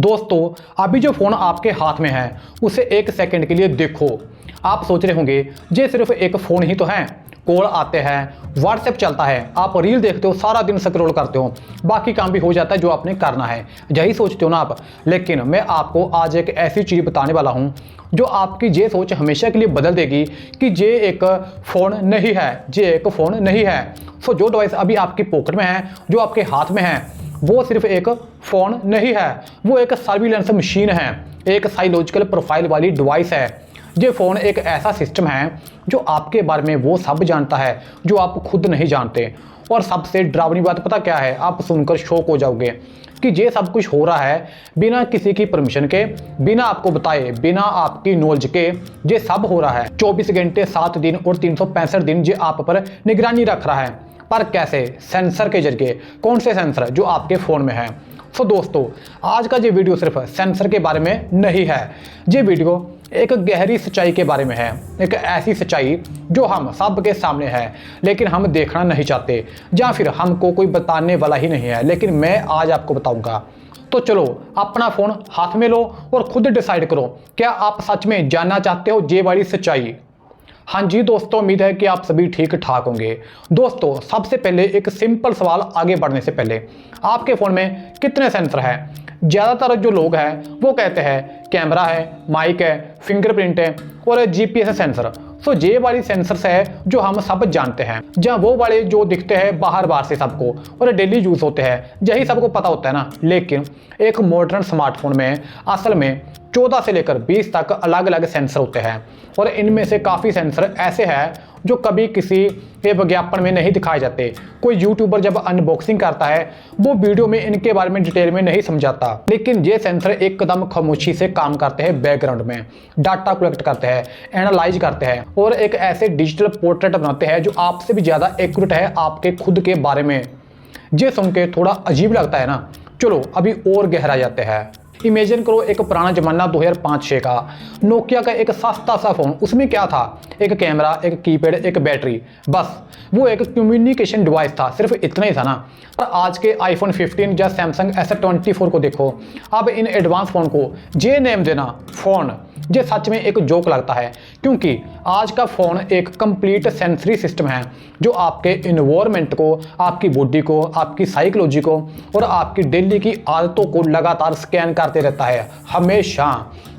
दोस्तों, अभी जो फ़ोन आपके हाथ में है उसे एक सेकंड के लिए देखो। आप सोच रहे होंगे ये सिर्फ एक फ़ोन ही तो है, कॉल आते हैं, व्हाट्सएप चलता है, आप रील देखते हो, सारा दिन स्क्रॉल करते हो, बाकी काम भी हो जाता है जो आपने करना है, यही सोचते हो ना आप। लेकिन मैं आपको आज एक ऐसी चीज़ बताने वाला हूँ जो आपकी ये सोच हमेशा के लिए बदल देगी कि ये एक फ़ोन नहीं है, ये एक फ़ोन नहीं है। सो जो डिवाइस अभी आपकी पॉकेट में है, जो आपके हाथ में है, वो सिर्फ एक फ़ोन नहीं है, वो एक सर्विलेंस मशीन है, एक साइकोलॉजिकल प्रोफाइल वाली डिवाइस है। ये फ़ोन एक ऐसा सिस्टम है जो आपके बारे में वो सब जानता है जो आप खुद नहीं जानते। और सबसे डरावनी बात पता क्या है, आप सुनकर शॉक हो जाओगे कि ये सब कुछ हो रहा है बिना किसी की परमिशन के, बिना आपको बताए, बिना आपकी नॉलेज के। ये सब हो रहा है 24 घंटे 7 दिन और 365 दिन ये आप पर निगरानी रख रहा है। पर कैसे? सेंसर के जरिए। कौन से सेंसर? जो आपके फ़ोन में है। सो दोस्तों, आज का ये वीडियो सिर्फ सेंसर के बारे में नहीं है, ये वीडियो एक गहरी सच्चाई के बारे में है। एक ऐसी सच्चाई जो हम सब के सामने है लेकिन हम देखना नहीं चाहते, या फिर हमको कोई बताने वाला ही नहीं है, लेकिन मैं आज आपको बताऊंगा। तो चलो अपना फ़ोन हाथ में लो और खुद डिसाइड करो, क्या आप सच में जानना चाहते हो ये वाली सच्चाई? हाँ जी दोस्तों, उम्मीद है कि आप सभी ठीक ठाक होंगे। दोस्तों, सबसे पहले एक सिंपल सवाल आगे बढ़ने से पहले, आपके फ़ोन में कितने सेंसर हैं? ज़्यादातर जो लोग हैं वो कहते हैं कैमरा है, माइक है, फिंगरप्रिंट है और जीपीएस सेंसर। सो ये वाली सेंसर्स है जो हम सब जानते हैं, जहाँ वो वाले जो दिखते हैं बाहर बाहर से सबको और डेली यूज़ होते हैं, यही सबको पता होता है ना। लेकिन एक मॉडर्न स्मार्टफोन में असल में 14 से लेकर 20 तक अलग अलग सेंसर होते हैं और इनमें से काफ़ी सेंसर ऐसे हैं जो कभी किसी के विज्ञापन में नहीं दिखाए जाते। कोई यूट्यूबर जब अनबॉक्सिंग करता है वो वीडियो में इनके बारे में डिटेल में नहीं समझाता, लेकिन ये सेंसर एक कदम खामोशी से काम करते हैं, बैकग्राउंड में डाटा कलेक्ट करते हैं, एनालाइज करते हैं और एक ऐसे डिजिटल पोर्ट्रेट बनाते हैं जो आपसे भी ज़्यादा एक्यूरेट है आपके खुद के बारे में। ये सुन के थोड़ा अजीब लगता है ना? चलो अभी और गहरा जाते हैं। इमेजिन करो एक पुराना जमाना 2005-6 का नोकिया का एक सस्ता सा फ़ोन। उसमें क्या था? एक कैमरा, एक कीपैड, एक बैटरी, बस वो एक कम्युनिकेशन डिवाइस था, सिर्फ इतना ही था ना। पर आज के आईफोन 15 या सैमसंग S24 को देखो, अब इन एडवांस फ़ोन को जे नेम देना फ़ोन, ये सच में एक जोक लगता है, क्योंकि आज का फ़ोन एक कंप्लीट सेंसरी सिस्टम है जो आपके इन्वायरमेंट को, आपकी बॉडी को, आपकी साइकोलॉजी को और आपकी डेली की आदतों को लगातार स्कैन करते रहता है हमेशा।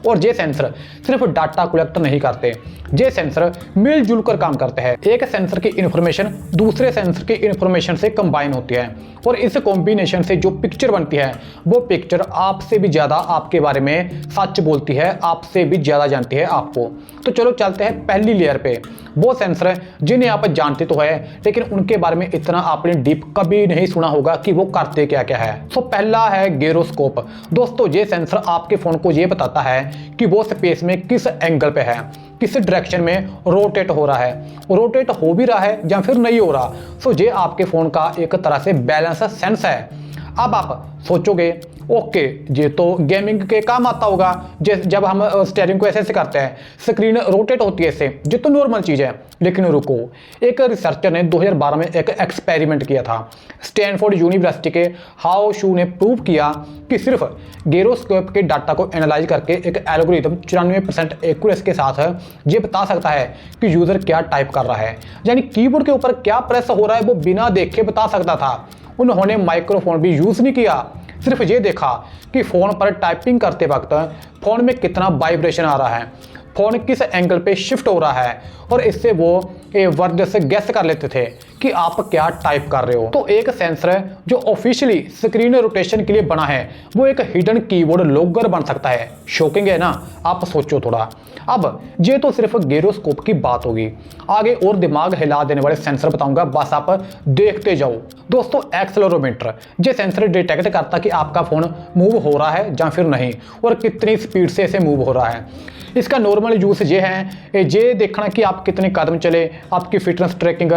और ये सेंसर सिर्फ डाटा कलेक्ट नहीं करते, ये सेंसर मिलजुल कर काम करते हैं। एक सेंसर की इन्फॉर्मेशन दूसरे सेंसर की इन्फॉर्मेशन से कंबाइन होती है और इस कॉम्बिनेशन से जो पिक्चर बनती है वो पिक्चर आपसे भी ज़्यादा आपके बारे में सच बोलती है, आपसे भी ज़्यादा जानती है आपको। तो चलो चलते हैं पहली लेयर पे। वो सेंसर जिन्हें आप जानते तो है लेकिन उनके बारे में इतना आपने डीप कभी नहीं सुना होगा कि वो करते क्या क्या है। तो पहला है गिरोस्कोप। दोस्तों, ये सेंसर आपके फ़ोन को ये बताता है कि वो स्पेस में किस एंगल पे है, किस डायरेक्शन में रोटेट हो रहा है, रोटेट हो भी रहा है या फिर नहीं हो रहा। सो ये आपके फ़ोन का एक तरह से बैलेंस सेंस है। अब आप सोचोगे ओके, ये तो गेमिंग के काम आता होगा, जब हम स्टीयरिंग को ऐसे करते हैं स्क्रीन रोटेट होती है इससे, ये तो नॉर्मल चीज़ है। लेकिन रुको, एक रिसर्चर ने 2012 में एक एक्सपेरिमेंट किया था। स्टैनफोर्ड यूनिवर्सिटी के हाओ शू ने प्रूव किया कि सिर्फ गिरोस्कोप के डाटा को एनालाइज करके एक एल्गोरिथम 94% एक्यूरेसी के साथ ये बता सकता है कि यूज़र क्या टाइप कर रहा है, यानी कीबोर्ड के ऊपर क्या प्रेस हो रहा है वो बिना देखे बता सकता था। उन्होंने माइक्रोफोन भी यूज़ नहीं किया, सिर्फ ये देखा कि फ़ोन पर टाइपिंग करते वक्त फ़ोन में कितना वाइब्रेशन आ रहा है, फ़ोन किस एंगल पे शिफ्ट हो रहा है, और इससे वो वर्ड से गेस कर लेते थे कि आप क्या टाइप कर रहे हो। तो एक सेंसर जो ऑफिशियली स्क्रीन रोटेशन के लिए बना है वो एक हिडन कीबोर्ड लॉगर बन सकता है। शॉकिंग है ना? आप सोचो थोड़ा। अब ये तो सिर्फ गिरोस्कोप की बात होगी, आगे और दिमाग हिला देने वाले सेंसर बताऊंगा, बस आप देखते जाओ। दोस्तों, एक्सेलेरोमीटर, ये सेंसर डिटेक्ट करता कि आपका फ़ोन मूव हो रहा है या फिर नहीं और कितनी स्पीड से इसे मूव हो रहा है। इसका नॉर्मल यूज़ ये है, ये देखना कि आप कितने कदम चले, आपकी fitness tracking,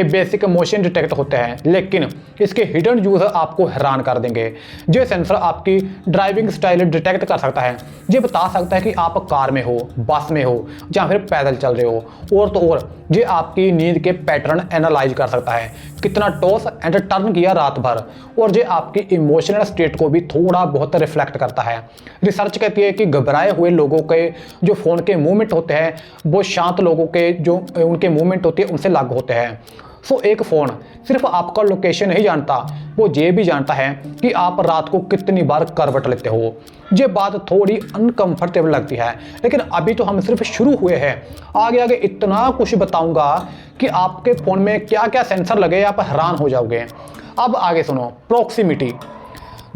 basic motion detect होते हैं। लेकिन इसके हिडन यूज़ आपको हैरान कर देंगे। ये सेंसर आपकी ड्राइविंग स्टाइल डिटेक्ट कर सकता है। ये बता सकता है कि आप कार में हो, बस में हो या फिर पैदल चल रहे हो। और तो और ये आपकी नींद के पैटर्न एनालाइज कर सकता है, कितना टॉस एंड टर्न किया रात भर, और ये आपकी इमोशनल स्टेट को भी थोड़ा बहुत रिफ्लेक्ट करता है। रिसर्च कहती है कि घबराए हुए लोगों के जो फ़ोन के मूवमेंट होते हैं वो शांत लोगों के जो उनके मूवमेंट होते हैं उनसे अलग होते हैं। सो एक फ़ोन सिर्फ आपका लोकेशन नहीं जानता, वो ये भी जानता है कि आप रात को कितनी बार करवट लेते हो। ये बात थोड़ी अनकंफर्टेबल लगती है, लेकिन अभी तो हम सिर्फ शुरू हुए हैं। आगे आगे इतना कुछ बताऊंगा कि आपके फ़ोन में क्या क्या सेंसर लगे, आप हैरान हो जाओगे। अब आगे सुनो, प्रॉक्सिमिटी।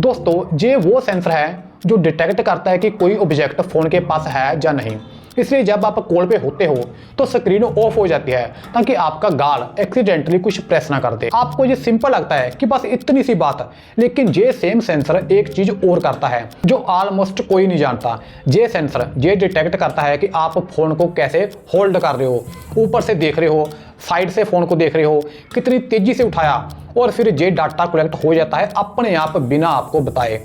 दोस्तों, ये वो सेंसर है जो डिटेक्ट करता है कि कोई ऑब्जेक्ट फ़ोन के पास है या नहीं। इसलिए जब आप कॉल पे होते हो तो स्क्रीन ऑफ हो जाती है ताकि आपका गाल एक्सीडेंटली कुछ प्रेस ना कर दे। आपको ये सिंपल लगता है कि बस इतनी सी बात, लेकिन ये सेम सेंसर एक चीज़ और करता है जो ऑलमोस्ट कोई नहीं जानता। ये सेंसर ये डिटेक्ट करता है कि आप फ़ोन को कैसे होल्ड कर रहे हो, ऊपर से देख रहे हो, साइड से फ़ोन को देख रहे हो, कितनी तेज़ी से उठाया, और फिर ये डाटा कलेक्ट हो जाता है अपने आप बिना आपको बताए।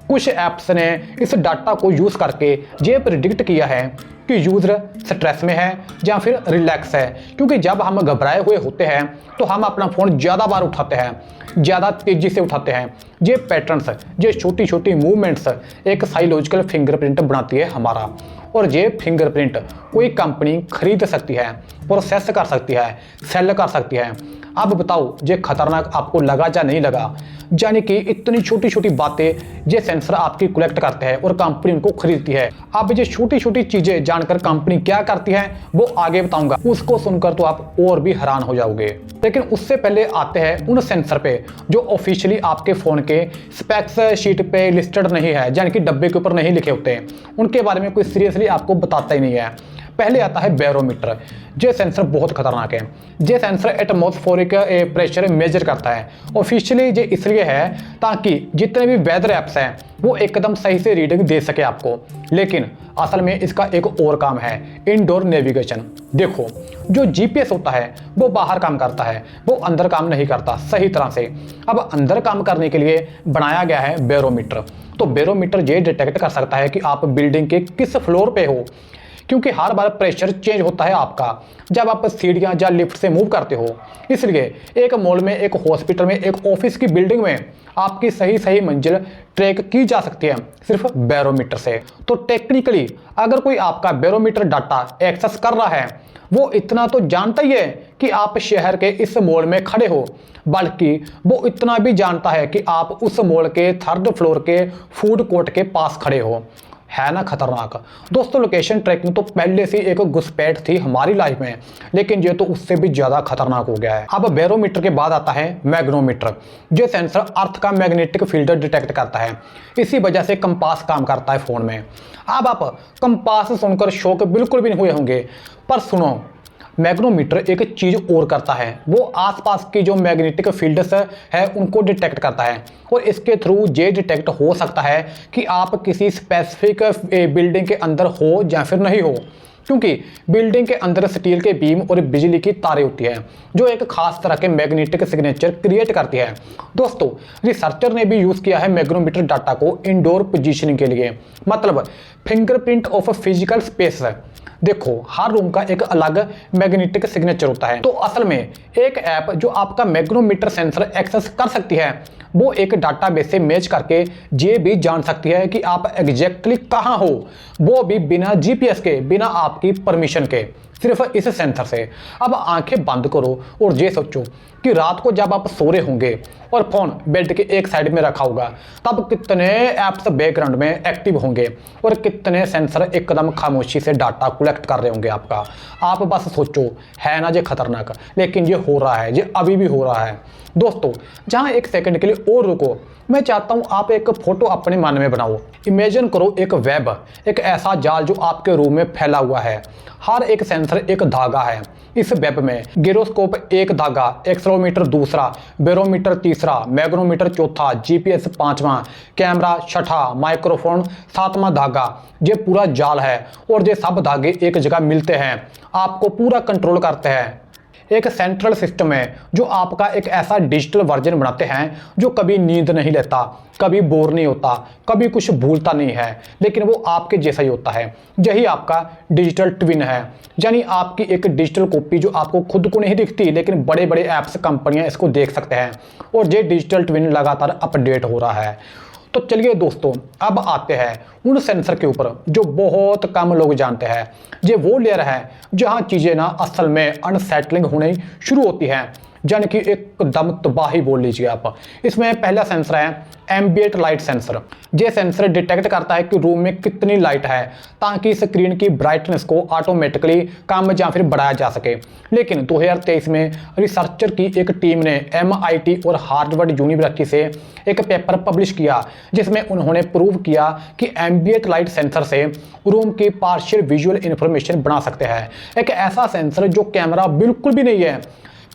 कुछ ऐप्स ने इस डाटा को यूज़ करके ये प्रिडिक्ट किया है कि यूज़र स्ट्रेस में है या फिर रिलैक्स है, क्योंकि जब हम घबराए हुए होते हैं तो हम अपना फ़ोन ज़्यादा बार उठाते हैं, ज़्यादा तेज़ी से उठाते हैं। ये पैटर्न्स, ये छोटी छोटी मूवमेंट्स एक साइकोलॉजिकल फिंगरप्रिंट बनाती है हमारा, और ये फिंगरप्रिंट कोई कंपनी खरीद सकती है, प्रोसेस कर सकती है, सेल कर सकती है। अब बताओ ये खतरनाक आपको लगा या नहीं लगा? यानी कि इतनी छोटी छोटी बातें ये सेंसर आपकी कलेक्ट करते हैं और कंपनी उनको खरीदती है। अब ये छोटी छोटी चीज़ें जानकर कंपनी क्या करती है वो आगे बताऊंगा, उसको सुनकर तो आप और भी हैरान हो जाओगे। लेकिन उससे पहले आते हैं उन सेंसर पे जो ऑफिशियली आपके फ़ोन के स्पेक्स शीट पे लिस्टेड नहीं है, यानी कि डब्बे के ऊपर नहीं लिखे होते हैं। उनके बारे में कोई सीरियसली आपको बताता ही नहीं है। पहले आता है बैरोमीटर। ये सेंसर बहुत खतरनाक है। ये सेंसर एटमॉस्फेरिक प्रेशर मेजर करता है। ऑफिशियली ये इसलिए है ताकि जितने भी वेदर ऐप्स हैं वो एकदम सही से रीडिंग दे सके आपको, लेकिन असल में इसका एक और काम है, इनडोर नेविगेशन। देखो, जो जीपीएस होता है वो बाहर काम करता है, वो अंदर काम नहीं करता सही तरह से। अब अंदर काम करने के लिए बनाया गया है बैरोमीटर। तो बैरोमीटर ये डिटेक्ट कर सकता है कि आप बिल्डिंग के किस फ्लोर पे हो, क्योंकि हर बार प्रेशर चेंज होता है आपका जब आप सीढ़ियाँ या लिफ्ट से मूव करते हो। इसलिए एक मॉल में, एक हॉस्पिटल में, एक ऑफिस की बिल्डिंग में आपकी सही मंजिल ट्रैक की जा सकती है सिर्फ बैरोमीटर से। तो टेक्निकली अगर कोई आपका बैरोमीटर डाटा एक्सेस कर रहा है, वो इतना तो जानता ही है कि आप शहर के इस मॉल में खड़े हो, बल्कि वो इतना भी जानता है कि आप उस मॉल के 3rd फ्लोर के फूड कोर्ट के पास खड़े हो। है ना खतरनाक? दोस्तों, लोकेशन ट्रैकिंग तो पहले से एक घुसपैठ थी हमारी लाइफ में, लेकिन ये तो उससे भी ज़्यादा खतरनाक हो गया है। अब बैरोमीटर के बाद आता है मैग्नोमीटर। ये सेंसर अर्थ का मैग्नेटिक फील्ड डिटेक्ट करता है। इसी वजह से कंपास काम करता है फ़ोन में। अब आप कंपास सुनकर शौक बिल्कुल भी नहीं हुए होंगे, पर सुनो, मैग्नोमीटर एक चीज़ और करता है, वो आसपास की जो मैग्नेटिक फील्ड्स है उनको डिटेक्ट करता है, और इसके थ्रू ये डिटेक्ट हो सकता है कि आप किसी स्पेसिफिक बिल्डिंग के अंदर हो या फिर नहीं हो, क्योंकि बिल्डिंग के अंदर स्टील के बीम और बिजली की तारें होती हैं जो एक खास तरह के मैग्नेटिक सिग्नेचर क्रिएट करती है। दोस्तों, रिसर्चर ने भी यूज़ किया है मैग्नोमीटर डाटा को इंडोर पोजीशनिंग के लिए, मतलब फिंगरप्रिंट ऑफ फिजिकल स्पेस। देखो, हर रूम का एक अलग मैग्नेटिक सिग्नेचर होता है, तो असल में एक ऐप जो आपका मैग्नोमीटर सेंसर एक्सेस कर सकती है वो एक डाटाबेस से मैच करके ये भी जान सकती है कि आप एग्जैक्टली कहाँ हो, वो भी बिना जीपीएस के, बिना आपकी परमिशन के, सिर्फ इस सेंसर से। अब आंखें बंद करो और ये सोचो कि रात को जब आप सो रहे होंगे और फ़ोन बेड के एक साइड में रखा होगा, तब कितने ऐप्स बैकग्राउंड में एक्टिव होंगे और कितने सेंसर एकदम खामोशी से डाटा कलेक्ट कर रहे होंगे आपका। आप बस सोचो, है ना ये खतरनाक? लेकिन ये हो रहा है, ये अभी भी हो रहा है। दोस्तों, जहाँ एक सेकंड के लिए और रुको, मैं चाहता हूँ आप एक फ़ोटो अपने मन में बनाओ। इमेजिन करो एक वेब, एक ऐसा जाल जो आपके रूम में फैला हुआ है। हर एक सेंसर सेंसर एक धागा है। इस वेब में गिरोस्कोप एक धागा, एक्सेलेरोमीटर दूसरा, बैरोमीटर तीसरा, मैग्नेटोमीटर चौथा, जीपीएस पांचवा, कैमरा छठा, माइक्रोफोन सातवां धागा, ये पूरा जाल है और ये सब धागे एक जगह मिलते हैं, आपको पूरा कंट्रोल करते हैं। एक सेंट्रल सिस्टम है जो आपका एक ऐसा डिजिटल वर्जन बनाते हैं जो कभी नींद नहीं लेता, कभी बोर नहीं होता, कभी कुछ भूलता नहीं है, लेकिन वो आपके जैसा ही होता है। यही आपका डिजिटल ट्विन है, यानी आपकी एक डिजिटल कॉपी जो आपको खुद को नहीं दिखती, लेकिन बड़े बड़े ऐप्स कंपनियां इसको देख सकते हैं और ये डिजिटल ट्विन लगातार अपडेट हो रहा है। तो चलिए दोस्तों, अब आते हैं उन सेंसर के ऊपर जो बहुत कम लोग जानते हैं। ये वो लेयर है जहां चीज़ें ना असल में अनसेटलिंग होने शुरू होती हैं, यानी कि एकदम तबाही बोल लीजिए आप। इसमें पहला सेंसर है एम्बिएंट लाइट सेंसर। ये सेंसर डिटेक्ट करता है कि रूम में कितनी लाइट है ताकि स्क्रीन की ब्राइटनेस को ऑटोमेटिकली कम या फिर बढ़ाया जा सके। लेकिन 2023 में रिसर्चर की एक टीम ने MIT और हार्वर्ड यूनिवर्सिटी से एक पेपर पब्लिश किया जिसमें उन्होंने प्रूव किया कि एम्बिएंट लाइट सेंसर से रूम की पार्शियल विजुअल इंफॉर्मेशन बना सकते हैं। एक ऐसा सेंसर जो कैमरा बिल्कुल भी नहीं है,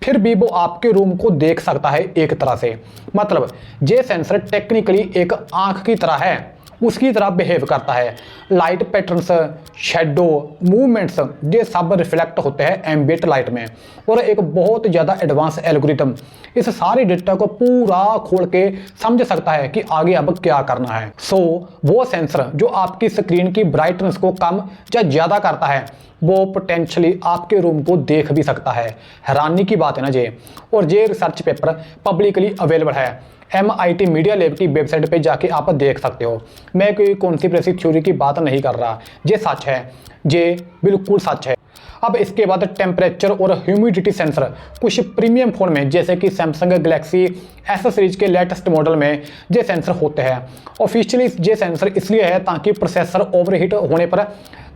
फिर भी वो आपके रूम को देख सकता है एक तरह से। मतलब ये सेंसर टेक्निकली एक आंख की तरह है, उसकी तरह बिहेव करता है। लाइट पैटर्न्स, शेडो, मूवमेंट्स, ये सब रिफ्लेक्ट होते हैं एम्बिएंट लाइट में। और एक बहुत ज़्यादा एडवांस एल्गोरिथम इस सारे डेटा को पूरा खोल के समझ सकता है कि आगे अब क्या करना है। वो सेंसर जो आपकी स्क्रीन की ब्राइटनेस को कम या ज़्यादा करता है, वो पोटेंशियली आपके रूम को देख भी सकता है। हैरानी की बात है ना ये। और ये रिसर्च पेपर पब्लिकली अवेलेबल है, MIT मीडिया लैब की वेबसाइट पे जाके आप देख सकते हो। मैं कोई कॉन्स्पिरेसी थ्योरी की बात नहीं कर रहा, ये सच है, ये बिल्कुल सच है। अब इसके बाद टेम्परेचर और ह्यूमिडिटी सेंसर कुछ प्रीमियम फ़ोन में जैसे कि सैमसंग गैलेक्सी S सीरीज के लेटेस्ट मॉडल में ये सेंसर होते हैं। ऑफिशियली ये सेंसर इसलिए है ताकि प्रोसेसर ओवरहीट होने पर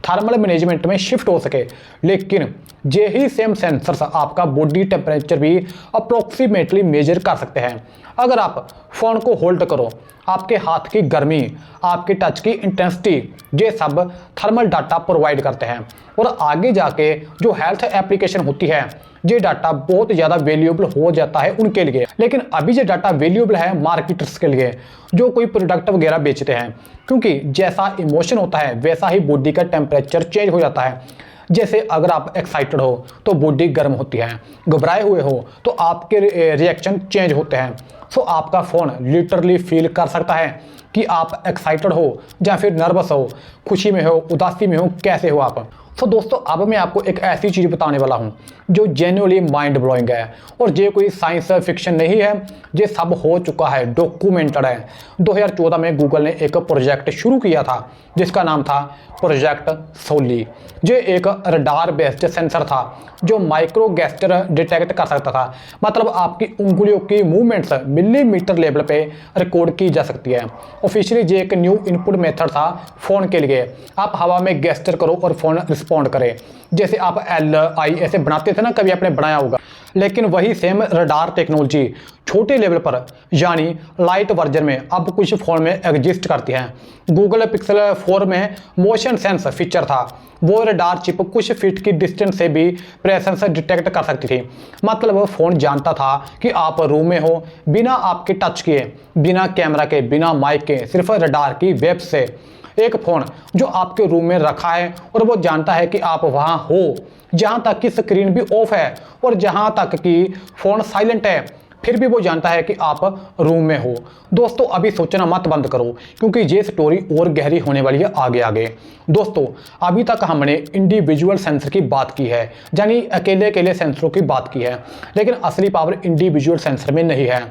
थर्मल मैनेजमेंट में शिफ्ट हो सके। लेकिन ये ही सेम सेंसर्स आपका बॉडी टेम्परेचर भी अप्रोक्सीमेटली मेजर कर सकते हैं। अगर आप फ़ोन को होल्ड करो, आपके हाथ की गर्मी, आपके टच की इंटेंसिटी, ये सब थर्मल डाटा प्रोवाइड करते हैं। और आगे जाके जो हेल्थ एप्लीकेशन होती है, ये डाटा बहुत ज़्यादा वैल्यूएबल हो जाता है उनके लिए। लेकिन अभी ये डाटा वैल्यूएबल है मार्केटर्स के लिए जो कोई प्रोडक्ट वगैरह बेचते हैं, क्योंकि जैसा इमोशन होता है वैसा ही बॉडी का टेम्परेचर चेंज हो जाता है। जैसे अगर आप एक्साइटेड हो तो बॉडी गर्म होती है, घबराए हुए हो तो आपके रिएक्शन चेंज होते हैं। सो आपका फ़ोन लिटरली फील कर सकता है कि आप एक्साइटेड हो या फिर नर्वस हो, खुशी में हो, उदासी में हो, कैसे हो आप। तो दोस्तों, अब मैं आपको एक ऐसी चीज़ बताने वाला हूँ जो जेन्युइनली माइंड ब्लोइंग है। और ये कोई साइंस फिक्शन नहीं है, ये सब हो चुका है, डॉक्यूमेंटेड है। 2014 में गूगल ने एक प्रोजेक्ट शुरू किया था जिसका नाम था प्रोजेक्ट सोली। ये एक रडार बेस्ड सेंसर था जो माइक्रो गेस्चर डिटेक्ट कर सकता था। मतलब आपकी उंगलियों की मूवमेंट्स मिलीमीटर लेवल पे रिकॉर्ड की जा सकती है। ऑफिशियली ये एक न्यू इनपुट मेथड था फ़ोन के लिए। आप हवा में गेस्चर करो और फ़ोन रिस्पॉन्ड करे, जैसे आप LI ऐसे बनाते थे ना, कभी आपने बनाया होगा। लेकिन वही सेम रडार टेक्नोलॉजी छोटे लेवल पर यानी लाइट वर्जन में अब कुछ फ़ोन में एग्जिस्ट करती है। गूगल पिक्सल 4 में मोशन सेंस फीचर था। वो रडार चिप कुछ फीट की डिस्टेंस से भी प्रेजेंस डिटेक्ट कर सकती थी। मतलब फ़ोन जानता था कि आप रूम में हो, बिना आपके टच किए, बिना कैमरा के, बिना माइक के, सिर्फ रडार की वेब से। एक फ़ोन जो आपके रूम में रखा है और वो जानता है कि आप वहाँ हो, जहाँ तक कि स्क्रीन भी ऑफ है और जहाँ तक कि फ़ोन साइलेंट है, फिर भी वो जानता है कि आप रूम में हो। दोस्तों, अभी सोचना मत बंद करो क्योंकि ये स्टोरी और गहरी होने वाली है आगे आगे। दोस्तों, अभी तक हमने इंडिविजुअल सेंसर की बात की है, यानी अकेले अकेले सेंसरों की बात की है, लेकिन असली पावर इंडिविजुअल सेंसर में नहीं है।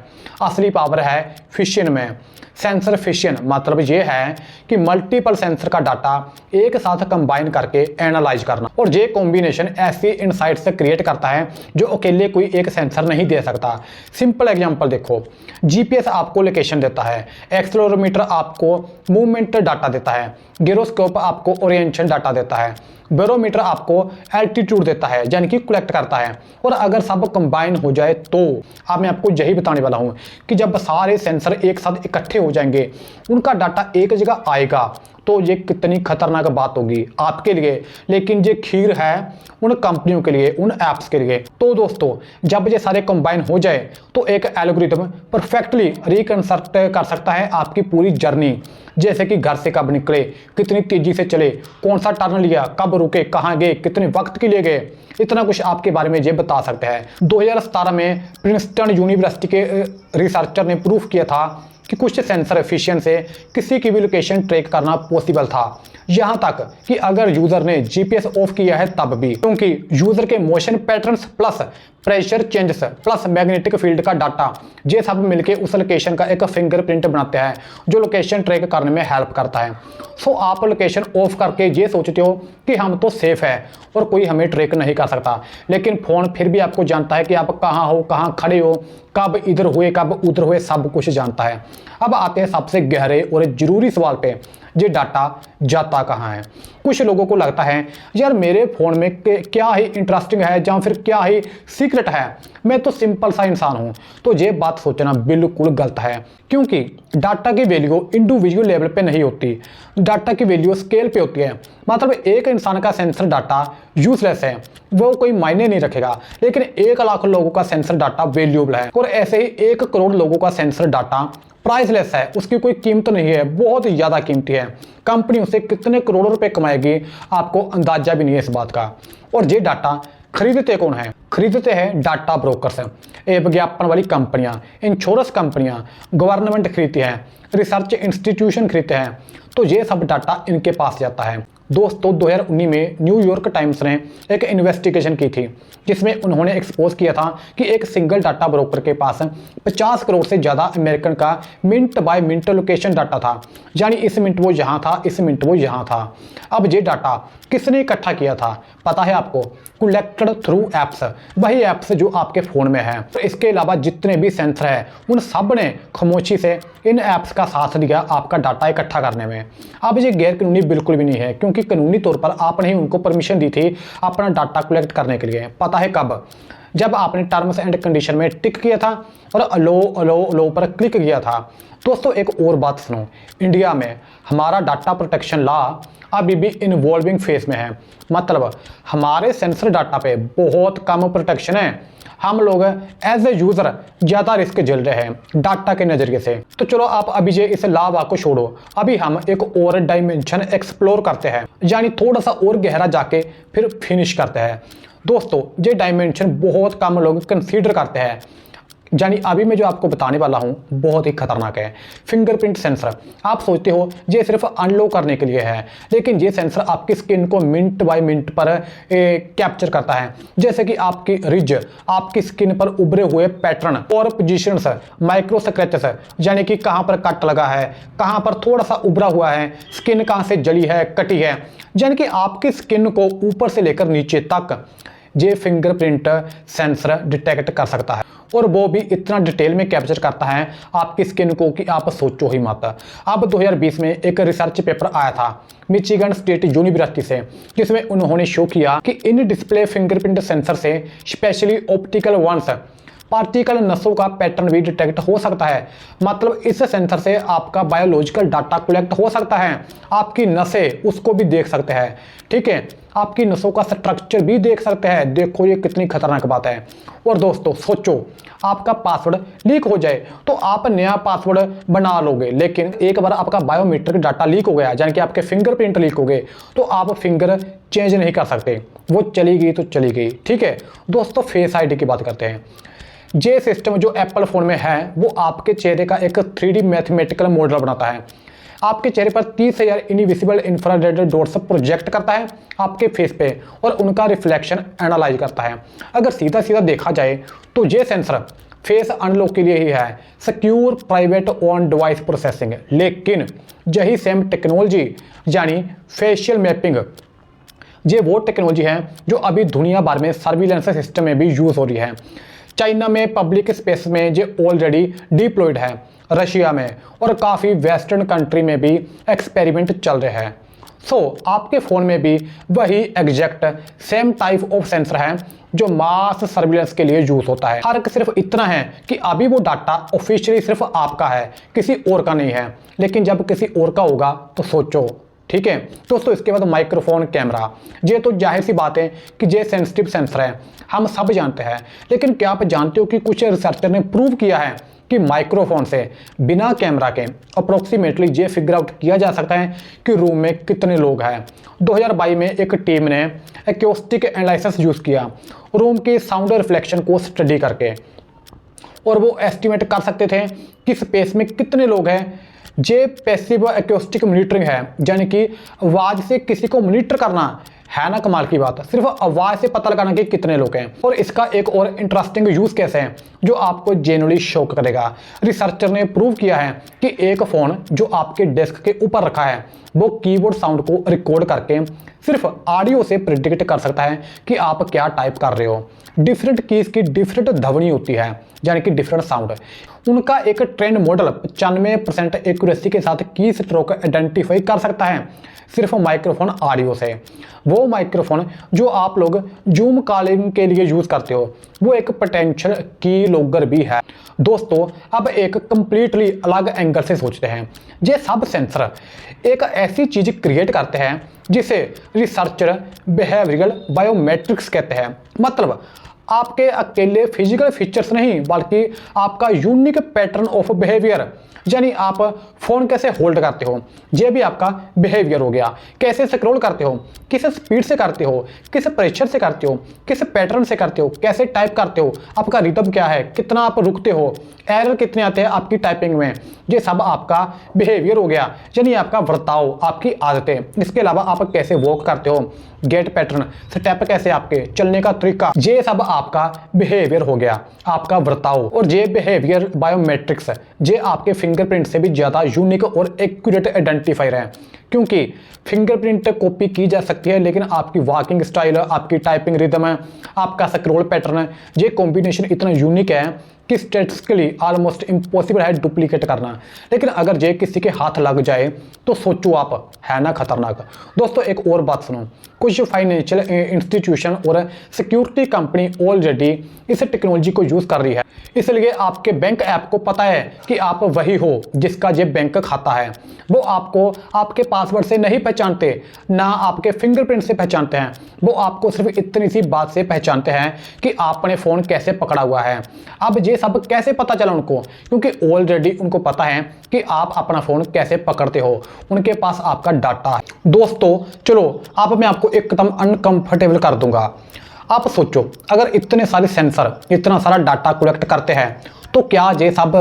असली पावर है फिशन में। सेंसर फिशन मतलब ये है कि मल्टीपल सेंसर का डाटा एक साथ कंबाइन करके एनालाइज करना। और ये कॉम्बिनेशन ऐसी इनसाइट्स क्रिएट करता है जो अकेले कोई एक सेंसर नहीं दे सकता। सिंपल एग्जांपल देखो, GPS आपको लोकेशन देता है, एक्सेलेरोमीटर आपको मूवमेंट डाटा देता है, गिरोस्कोप आपको ओरिएंटेशन डाटा देता है, बैरोमीटर आपको एल्टीट्यूड देता है, यानी कि कलेक्ट करता है। और अगर सब कंबाइन हो जाए तो अब मैं आपको यही बताने वाला हूँ कि जब सारे सेंसर एक साथ इकट्ठे हो जाएंगे, उनका डाटा एक जगह आएगा, तो ये कितनी खतरनाक बात होगी आपके लिए, लेकिन ये खीर है उन कंपनियों के लिए, उन ऐप्स के लिए। तो दोस्तों, जब ये सारे कंबाइन हो जाए तो एक एल्गोरिथम परफेक्टली रिकंस्ट्रक्ट कर सकता है आपकी पूरी जर्नी, जैसे कि घर से कब निकले, कितनी तेजी से चले, कौन सा टर्न लिया, कब रुके, कहाँ गए, कितने वक्त के लिए गए, इतना कुछ आपके बारे में ये बता सकते हैं। 2017 में प्रिंसटन यूनिवर्सिटी के रिसर्चर ने प्रूफ किया था कि कुछ सेंसर एफिशिएंट से किसी की भी लोकेशन ट्रैक करना पॉसिबल था, यहाँ तक कि अगर यूजर ने जीपीएस ऑफ किया है तब भी, क्योंकि यूजर के motion patterns plus pressure changes plus magnetic field का डाटा, ये सब मिलके उस लोकेशन का एक फिंगरप्रिंट बनाते हैं जो लोकेशन ट्रैक करने में हेल्प करता है। सो आप लोकेशन ऑफ करके ये सोचते हो कि हम तो सेफ है और कोई हमें ट्रैक नहीं कर सकता, लेकिन फ़ोन फिर भी आपको जानता है कि आप कहाँ हो, कहाँ खड़े हो, कब इधर हुए, कब उधर हुए, सब कुछ जानता है। अब आते हैं सबसे गहरे और जरूरी सवाल पे, ये डाटा जाता कहाँ है। कुछ लोगों को लगता है यार मेरे फ़ोन में क्या ही इंटरेस्टिंग है या फिर क्या ही सीक्रेट है, मैं तो सिंपल सा इंसान हूँ। तो ये बात सोचना बिल्कुल गलत है, क्योंकि डाटा की वैल्यू इंडिविजुअल लेवल पे नहीं होती, डाटा की वैल्यू स्केल पे होती है। मतलब एक इंसान का सेंसर डाटा यूजलेस है, वो कोई मायने नहीं रखेगा, लेकिन 1 लाख लोगों का सेंसर डाटा वैल्यूएबल है। और ऐसे ही 1 करोड़ लोगों का सेंसर डाटा प्राइसलेस है, उसकी कोई कीमत नहीं है, बहुत ज़्यादा कीमती है। कंपनी उससे कितने करोड़ों रुपए कमाएगी आपको अंदाजा भी नहीं है इस बात का। और ये डाटा खरीदते कौन है? खरीदते हैं डाटा ब्रोकर्स, विज्ञापन वाली कंपनियां, इंश्योरेंस कंपनियां, गवर्नमेंट खरीदती है, रिसर्च इंस्टीट्यूशन खरीदते हैं। तो ये सब डाटा इनके पास जाता है। दोस्तों, 2019 में न्यूयॉर्क टाइम्स ने एक इन्वेस्टिगेशन की थी, जिसमें उन्होंने एक्सपोज किया था कि एक सिंगल डाटा ब्रोकर के पास 50 करोड़ से ज़्यादा अमेरिकन का minute by minute location data था, यानी इस मिनट वो यहाँ था, इस मिनट वो यहाँ था। अब ये डाटा किसने इकट्ठा किया था पता है आपको? कलेक्टेड थ्रू एप्स, वही एप्स जो आपके फ़ोन में है। तो इसके अलावा जितने भी सेंसर हैं उन सब ने खामोशी से इन ऐप्स का साथ दिया आपका डाटा इकट्ठा करने में। अब ये गैर कानूनी बिल्कुल भी नहीं है, क्योंकि कानूनी तौर पर आपने ही उनको परमिशन दी थी अपना डाटा कलेक्ट करने के लिए। पता है कब? जब आपने टर्म्स एंड कंडीशन में टिक किया था और अलो अलो अलो पर क्लिक किया था। दोस्तों, एक और बात सुनो, इंडिया में हमारा डाटा प्रोटेक्शन लॉ अभी भी इन्वॉल्विंग फेज में है। मतलब हमारे सेंसर डाटा पे बहुत कम प्रोटेक्शन है, हम लोग एज ए यूज़र ज़्यादा रिस्क झेल रहे हैं डाटा के नज़रिए से। तो चलो आप अभी ये इस लाभ को छोड़ो, अभी हम एक और डायमेंशन एक्सप्लोर करते हैं, यानी थोड़ा सा और गहरा जाके फिर फिनिश करते हैं। दोस्तों, ये डायमेंशन बहुत कम लोग कंसीडर करते हैं, यानी अभी मैं जो आपको बताने वाला हूँ बहुत ही खतरनाक है। फिंगरप्रिंट सेंसर, आप सोचते हो ये सिर्फ अनलॉक करने के लिए है, लेकिन ये सेंसर आपकी स्किन को मिनट बाय मिनट पर कैप्चर करता है, जैसे कि आपकी रिज, आपकी स्किन पर उभरे हुए पैटर्न और पोजीशंस, माइक्रो स्क्रैचेस, यानी कि कहाँ पर कट लगा है, कहाँ पर थोड़ा सा उभरा हुआ है, स्किन कहाँ से जली है, कटी है, यानी कि आपकी स्किन को ऊपर से लेकर नीचे तक ये फिंगरप्रिंट सेंसर डिटेक्ट कर सकता है, और वो भी इतना डिटेल में कैप्चर करता है आपकी स्किन को कि आप सोचो ही मत। अब 2020 में एक रिसर्च पेपर आया था मिचिगन स्टेट यूनिवर्सिटी से, जिसमें उन्होंने शो किया कि इन डिस्प्ले फिंगरप्रिंट सेंसर से स्पेशली ऑप्टिकल वंस पार्टिकल नसों का पैटर्न भी डिटेक्ट हो सकता है। मतलब इस सेंसर से आपका बायोलॉजिकल डाटा कलेक्ट हो सकता है, आपकी नसें उसको भी देख सकते हैं, ठीक है, आपकी नसों का स्ट्रक्चर भी देख सकते हैं। देखो ये कितनी खतरनाक बात है। और दोस्तों सोचो, आपका पासवर्ड लीक हो जाए तो आप नया पासवर्ड बना लोगे, लेकिन एक बार आपका बायोमेट्रिक डाटा लीक हो गया, यानी कि आपके फिंगरप्रिंट लीक हो गए, तो आप फिंगर चेंज नहीं कर सकते, वो चली गई तो चली गई, ठीक है। दोस्तों, फेस आईडी की बात करते हैं। ये सिस्टम जो एप्पल फ़ोन में है वो आपके चेहरे का एक 3D मैथमेटिकल मॉडल बनाता है। आपके चेहरे पर 30,000 इनविजिबल इंफ्रारेड डॉट्स प्रोजेक्ट करता है आपके फेस पे, और उनका रिफ्लेक्शन एनालाइज करता है। अगर सीधा सीधा देखा जाए तो ये सेंसर फेस अनलॉक के लिए ही है, secure private on device processing. लेकिन यही सेम टेक्नोलॉजी यानी फेशियल मैपिंग, ये वो टेक्नोलॉजी है जो अभी दुनिया भर में सर्विलेंस सिस्टम में भी यूज़ हो रही है। चाइना में पब्लिक स्पेस में ये ऑलरेडी डिप्लॉयड है, रशिया में और काफ़ी वेस्टर्न कंट्री में भी एक्सपेरिमेंट चल रहे हैं। आपके फ़ोन में भी वही exact same type of sensor है जो मास सर्विलेंस के लिए यूज होता है। फर्क सिर्फ इतना है कि अभी वो डाटा ऑफिशियली सिर्फ आपका है, किसी और का नहीं है, लेकिन जब किसी और का होगा तो सोचो। ठीक है दोस्तों, इसके बाद माइक्रोफोन, कैमरा। ये तो जाहिर सी बात है कि ये सेंसिटिव सेंसर है, हम सब जानते हैं। लेकिन क्या आप जानते हो कि कुछ रिसर्चर ने प्रूव किया है कि माइक्रोफोन से बिना कैमरा के अप्रोक्सीमेटली ये फिगर आउट किया जा सकता है कि रूम में कितने लोग हैं। 2022 में एक टीम ने एक्यूस्टिक एनालिसिस यूज़ किया रूम के साउंड रिफ्लेक्शन को स्टडी करके, और वो एस्टिमेट कर सकते थे कि स्पेस में कितने लोग हैं। ये पैसिव एक्यूस्टिक मॉनिटरिंग है, यानी कि आवाज़ से किसी को मॉनिटर करना है ना। कमाल की बात है, सिर्फ आवाज़ से पता लगाना कि कितने लोग हैं। और इसका एक और इंटरेस्टिंग यूज़ केस है जो आपको जेन्युइनली शॉक करेगा। रिसर्चर ने प्रूव किया है कि एक फ़ोन जो आपके डेस्क के ऊपर रखा है वो कीबोर्ड साउंड को रिकॉर्ड करके सिर्फ ऑडियो से प्रिडिक्ट कर सकता है कि आप क्या टाइप कर रहे हो। डिफरेंट कीज की डिफरेंट ध्वनि होती है, यानी कि डिफरेंट साउंड। उनका एक ट्रेंड मॉडल 95% एक्यूरेसी के साथ की स्ट्रोक आइडेंटिफाई कर सकता है सिर्फ माइक्रोफोन ऑडियो से। वो माइक्रोफोन जो आप लोग जूम कॉलिंग के लिए यूज़ करते हो वो एक पोटेंशियल की लॉगर भी है। दोस्तों, अब एक कंप्लीटली अलग एंगल से सोचते हैं। ये सब सेंसर एक ऐसी चीज़ क्रिएट करते हैं जिसे रिसर्चर बिहेवियरल बायोमेट्रिक्स कहते हैं। मतलब आपके अकेले फिजिकल फीचर्स नहीं, बल्कि आपका यूनिक पैटर्न ऑफ बिहेवियर, यानी आप फ़ोन कैसे होल्ड करते हो, ये भी आपका बिहेवियर हो गया। कैसे स्क्रॉल करते हो, किस स्पीड से करते हो, किस प्रेशर से करते हो, किस पैटर्न से करते हो, कैसे टाइप करते हो, आपका रिदम क्या है, कितना आप रुकते हो, एरर कितने आते हैं आपकी टाइपिंग में, ये सब आपका बिहेवियर हो गया, यानी आपका बर्ताव, आपकी आदतें। इसके अलावा आप कैसे वॉक करते हो, गेट पैटर्न, स्टेप कैसे आपके चलने का तरीका, ये सब आपका बिहेवियर हो गया, आपका बर्ताव। और ये बिहेवियर बायोमेट्रिक्स ये आपके फिंगरप्रिंट से भी ज़्यादा यूनिक और एक्यूरेट आइडेंटिफायर है, क्योंकि फिंगरप्रिंट कॉपी की जा सकती है लेकिन आपकी वॉकिंग स्टाइल, आपकी टाइपिंग रिदम है, आपका स्क्रॉल पैटर्न, ये कॉम्बिनेशन इतना यूनिक है कि स्टैटिस्टिकली ऑलमोस्ट इम्पॉसिबल है डुप्लीकेट करना। लेकिन अगर ये किसी के हाथ लग जाए तो सोचो आप, है ना खतरनाक। दोस्तों, एक और बात सुनो, कुछ फाइनेंशियल इंस्टीट्यूशन और सिक्योरिटी कंपनी ऑलरेडी इस टेक्नोलॉजी को यूज़ कर रही है। इसलिए आपके बैंक ऐप को पता है कि आप वही हो जिसका ये बैंक खाता है। वो आपको आपके पासवर्ड से नहीं पहचानते, ना आपके फिंगरप्रिंट से पहचानते हैं। वो आपको सिर्फ इतनी सी बात से पहचानते हैं कि आपने फ़ोन कैसे पकड़ा हुआ है। अब ये सब कैसे पता चला उनको, क्योंकि ऑलरेडी उनको पता है कि आप अपना फ़ोन कैसे पकड़ते हो, उनके पास आपका डाटा है। दोस्तों चलो, अब मैं आपको एकदम अनकंफर्टेबल कर दूंगा। आप सोचो, अगर इतने सारे सेंसर इतना सारा डाटा कलेक्ट करते हैं तो क्या ये सब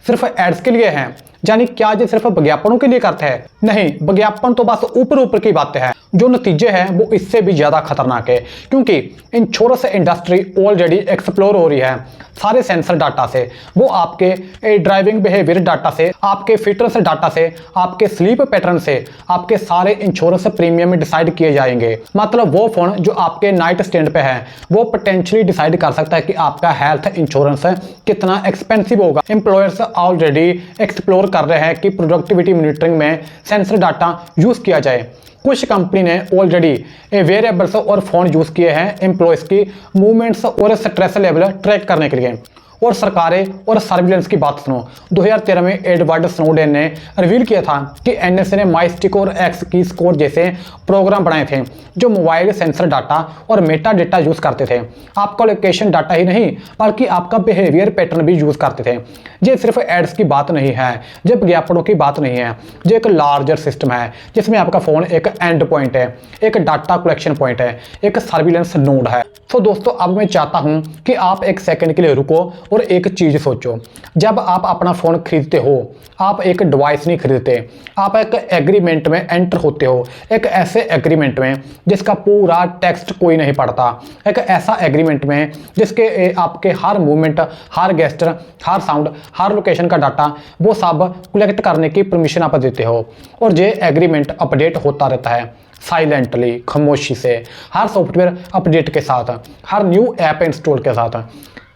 सिर्फ एड्स के लिए हैं, यानी क्या ये सिर्फ विज्ञापनों के लिए करते हैं? नहीं, विज्ञापन तो बस ऊपर ऊपर की बातें हैं, जो नतीजे हैं वो इससे भी ज़्यादा खतरनाक है। क्योंकि इंश्योरेंस इंडस्ट्री ऑलरेडी एक्सप्लोर हो रही है सारे सेंसर डाटा से। वो आपके ड्राइविंग बिहेवियर डाटा से, आपके फिटनेस डाटा से, आपके स्लीप पैटर्न से, आपके सारे इंश्योरेंस प्रीमियम डिसाइड किए जाएंगे। मतलब वो फ़ोन जो आपके नाइट स्टैंड पे है वो पोटेंशियली डिसाइड कर सकता है कि आपका हेल्थ इंश्योरेंस कितना एक्सपेंसिव होगा। एम्प्लॉयर्स ऑलरेडी एक्सप्लोर कर रहे हैं कि प्रोडक्टिविटी मॉनिटरिंग में सेंसर डाटा यूज़ किया जाए। कुछ कंपनी ने ऑलरेडी वेरिएबल्स और फ़ोन यूज़ किए हैं एम्प्लॉयज़ की मूवमेंट्स और स्ट्रेस लेवल ट्रैक करने के लिए। और सरकारें और सर्विलेंस की बात सुनो, 2013 में एडवर्ड स्नोडेन ने रिवील किया था कि एनएसए ने माइस्टिक और एक्स की स्कोर जैसे प्रोग्राम बनाए थे जो मोबाइल सेंसर डाटा और मेटा डेटा यूज़ करते थे। आपका लोकेशन डाटा ही नहीं बल्कि आपका बिहेवियर पैटर्न भी यूज़ करते थे। ये सिर्फ एड्स की बात नहीं है, ये विज्ञापनों की बात नहीं है, ये एक लार्जर सिस्टम है जिसमें आपका फ़ोन एक एंड पॉइंट है, एक डाटा कलेक्शन पॉइंट है, एक सर्विलेंस नोड है। तो दोस्तों, अब मैं चाहता हूं कि आप एक सेकंड के लिए रुको और एक चीज़ सोचो। जब आप अपना फ़ोन खरीदते हो, आप एक डिवाइस नहीं खरीदते, आप एक एग्रीमेंट में एंटर होते हो। एक ऐसे एग्रीमेंट में जिसका पूरा टेक्स्ट कोई नहीं पढ़ता, एक ऐसा एग्रीमेंट में जिसके आपके हर मूवमेंट, हर गेस्चर, हर साउंड, हर लोकेशन का डाटा वो सब कलेक्ट करने की परमिशन आप देते हो। और ये एग्रीमेंट अपडेट होता रहता है साइलेंटली, खामोशी से, हर सॉफ्टवेयर अपडेट के साथ, हर न्यू ऐप इंस्टॉल के साथ।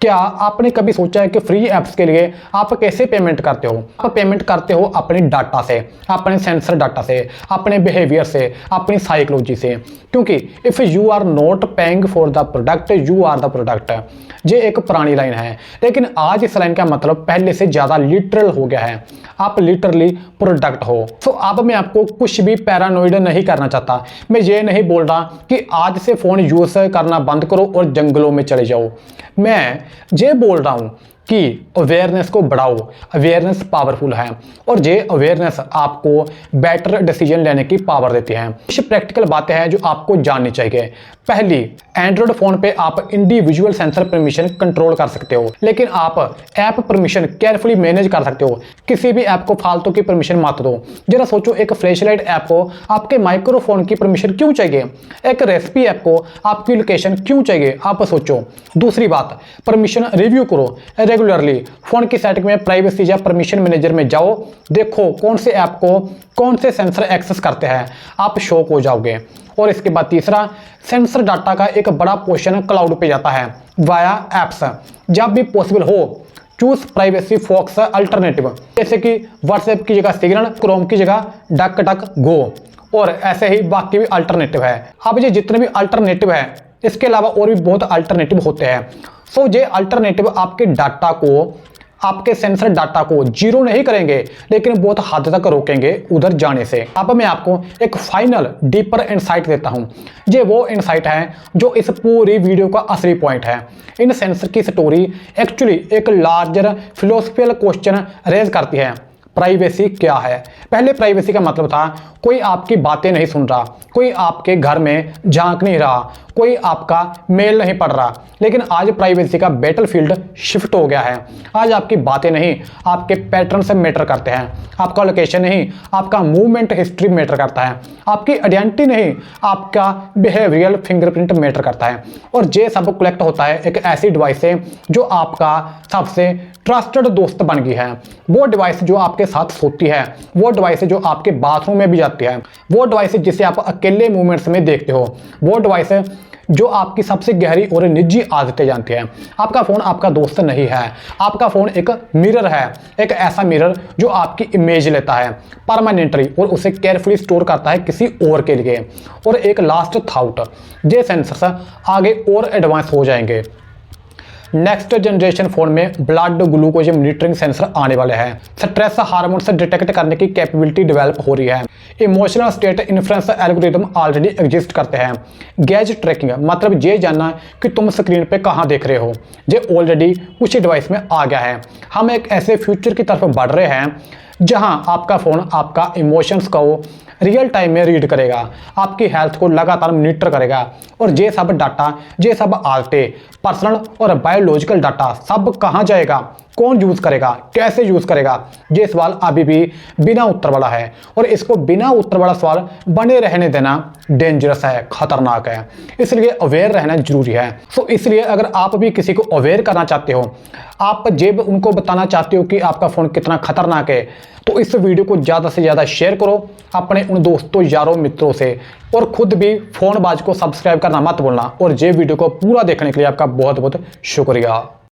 क्या आपने कभी सोचा है कि फ्री ऐप्स के लिए आप कैसे पेमेंट करते हो? आप पेमेंट करते हो अपने डाटा से, अपने सेंसर डाटा से, अपने बिहेवियर से, अपनी साइकोलॉजी से। क्योंकि if you are not paying for the product you are the product, ये एक पुरानी लाइन है, लेकिन आज इस लाइन का मतलब पहले से ज़्यादा लिटरल हो गया है। आप लिटरली प्रोडक्ट हो। तो अब मैं आपको कुछ भी पैरानोइड नहीं करना चाहता। मैं ये नहीं बोल रहा कि आज से फ़ोन यूज़ करना बंद करो और जंगलों में चले जाओ। मैं ये बोल रहा हूँ कि अवेयरनेस को बढ़ाओ। अवेयरनेस पावरफुल है और ये अवेयरनेस आपको बेटर डिसीजन लेने की पावर देती है। कुछ प्रैक्टिकल बातें हैं जो आपको जाननी चाहिए। पहली, एंड्रॉयड फ़ोन पे आप इंडिविजुअल सेंसर परमिशन कंट्रोल कर सकते हो, लेकिन आप ऐप परमिशन केयरफुली मैनेज कर सकते हो। किसी भी ऐप को फालतू की परमिशन मत दो। जरा सोचो, एक फ्लैशलाइट ऐप को आपके माइक्रोफोन की परमिशन क्यों चाहिए? एक रेसिपी ऐप को आपकी लोकेशन क्यों चाहिए? आप सोचो। दूसरी बात, परमिशन रिव्यू करो रेगुलरली। फ़ोन की सेटिंग में प्राइवेसी या परमिशन मैनेजर में जाओ, देखो कौन से ऐप को कौन से सेंसर एक्सेस करते हैं, आप शॉक हो जाओगे। और इसके बाद तीसरा, सेंसर डाटा का एक बड़ा पोर्शन क्लाउड पे जाता है वाया एप्स। जब भी पॉसिबल हो, चूज प्राइवेसी फॉक्स अल्टरनेटिव, जैसे कि व्हाट्सएप की जगह सिग्नल, क्रोम की जगह डक डक गो, और ऐसे ही बाकी भी अल्टरनेटिव है। अब ये जितने भी अल्टरनेटिव है, इसके अलावा और भी बहुत अल्टरनेटिव होते हैं। सो ये अल्टरनेटिव आपके डाटा को, आपके सेंसर डाटा को जीरो नहीं करेंगे, लेकिन बहुत हद तक रोकेंगे उधर जाने से। अब मैं आपको एक फाइनल डीपर इंसाइट देता हूं। ये वो इंसाइट है जो इस पूरी वीडियो का असली पॉइंट है। इन सेंसर की स्टोरी एक्चुअली एक लार्जर फिलोसफिकल क्वेश्चन रेज करती है। प्राइवेसी क्या है? पहले प्राइवेसी का मतलब था कोई आपकी बातें नहीं सुन रहा, कोई आपके घर में झांक नहीं रहा, कोई आपका मेल नहीं पढ़ रहा। लेकिन आज प्राइवेसी का बैटलफील्ड शिफ्ट हो गया है। आज आपकी बातें नहीं, आपके पैटर्न से मैटर करते हैं। आपका लोकेशन नहीं, आपका मूवमेंट हिस्ट्री मैटर करता है। आपकी आइडेंटिटी नहीं, आपका बिहेवियरल फिंगरप्रिंट मैटर करता है। और ये सब कलेक्ट होता है एक ऐसी डिवाइस से जो आपका सबसे ट्रस्टेड दोस्त बन गई है। वो डिवाइस जो आपके साथ सोती है, वो डिवाइस जो आपके बाथरूम में भी जाती है, वो डिवाइस जिसे आप अकेले मूवमेंट्स में देखते हो, वो डिवाइस जो आपकी सबसे गहरी और निजी आदतें जानती है। आपका फ़ोन आपका दोस्त नहीं है। आपका फ़ोन एक मिरर है, एक ऐसा मिरर जो आपकी इमेज लेता है परमानेंटली और उसे केयरफुली स्टोर करता है किसी और के लिए। और एक लास्ट थाउट, ये सेंसर्स आगे और एडवांस हो जाएंगे। नेक्स्ट जनरेशन फोन में ब्लड ग्लूकोज मॉनिटरिंग सेंसर आने वाले हैं। स्ट्रेस हार्मोन्स डिटेक्ट करने की कैपेबिलिटी डेवलप हो रही है। Emotional state influence algorithm already exist करते हैं। गैज ट्रैकिंग, मतलब ये जानना कि तुम स्क्रीन पे कहाँ देख रहे हो, ये ऑलरेडी कुछ डिवाइस में आ गया है। हम एक ऐसे फ्यूचर की तरफ बढ़ रहे हैं जहां आपका फ़ोन आपका इमोशंस को रियल टाइम में रीड करेगा, आपकी हेल्थ को लगातार मॉनिटर करेगा। और ये सब डाटा, ये सब आदतें, पर्सनल और बायोलॉजिकल डाटा सब कहाँ जाएगा, कौन यूज़ करेगा, कैसे यूज़ करेगा, ये सवाल अभी भी बिना उत्तर वाला है। और इसको बिना उत्तर वाला सवाल बने रहने देना डेंजरस है, खतरनाक है। इसलिए अवेयर रहना जरूरी है। सो इसलिए अगर आप भी किसी को अवेयर करना चाहते हो, आप जब उनको बताना चाहते हो कि आपका फ़ोन कितना खतरनाक है, तो इस वीडियो को ज़्यादा से ज़्यादा शेयर करो अपने उन दोस्तों, यारों, मित्रों से। और खुद भी फ़ोनबाज को सब्सक्राइब करना मत भूलना। और ये वीडियो को पूरा देखने के लिए आपका बहुत बहुत शुक्रिया।